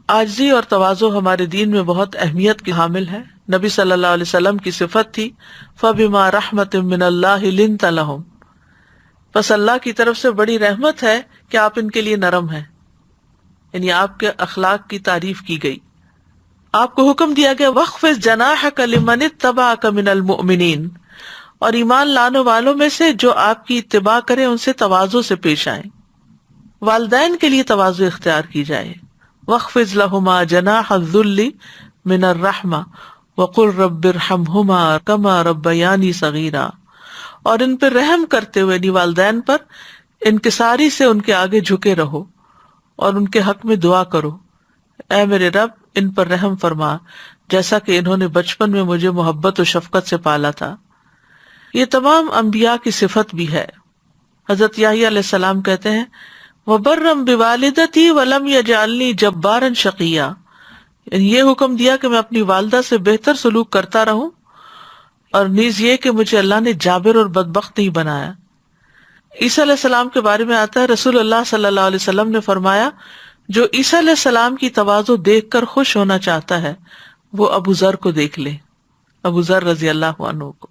عاجزی اور تواضع ہمارے دین میں بہت اہمیت کی حامل ہے. نبی صلی اللہ علیہ وسلم کی صفت تھی فَبِمَا رَحْمَةٍ مِّنَ اللَّهِ لِنْتَ لَهُمْ، پس اللہ کی طرف سے بڑی رحمت ہے کہ آپ ان کے لیے نرم ہیں، یعنی آپ کے اخلاق کی تعریف کی گئی. آپ کو حکم دیا گیا وَاخْفِضْ جَنَاحَكَ لِمَنِ اتَّبَعَكَ مِنَ الْمُؤْمِنِينَ، اور ایمان لانے والوں میں سے جو آپ کی اتباع کرے ان سے تواضع سے پیش آئیں. والدین کے لیے تواضع اختیار کی جائے. وَاخْفِضْ لَهُمَا جَنَاحَ الذُّلِّ مِنَ الرَّحْمَةِ وَقُلْ رَبِّ ارْحَمْهُمَا كَمَا رَبَّيَانِي صَغِيرًا، اور ان پر رحم کرتے ہوئے یعنی والدین پر انکساری سے ان کے آگے جھکے رہو اور ان کے حق میں دعا کرو، اے میرے رب ان پر رحم فرما جیسا کہ انہوں نے بچپن میں مجھے محبت و شفقت سے پالا تھا. یہ تمام انبیاء کی صفت بھی ہے. حضرت یحییٰ علیہ السلام کہتے ہیں وَبَرًّا بِوَالِدَتِي وَلَمْ يَجْعَلْنِي جَبَّارًا شَقِيًّا، یعنی یہ حکم دیا کہ میں اپنی والدہ سے بہتر سلوک کرتا رہوں، اور نیز یہ کہ مجھے اللہ نے جابر اور بدبخت نہیں بنایا. عیسیٰ علیہ السلام کے بارے میں آتا ہے رسول اللہ صلی اللہ علیہ وسلم نے فرمایا جو عیسیٰ علیہ السلام کی تواضع دیکھ کر خوش ہونا چاہتا ہے وہ ابو ذر کو دیکھ لے، ابو ذر رضی اللہ عنہ کو.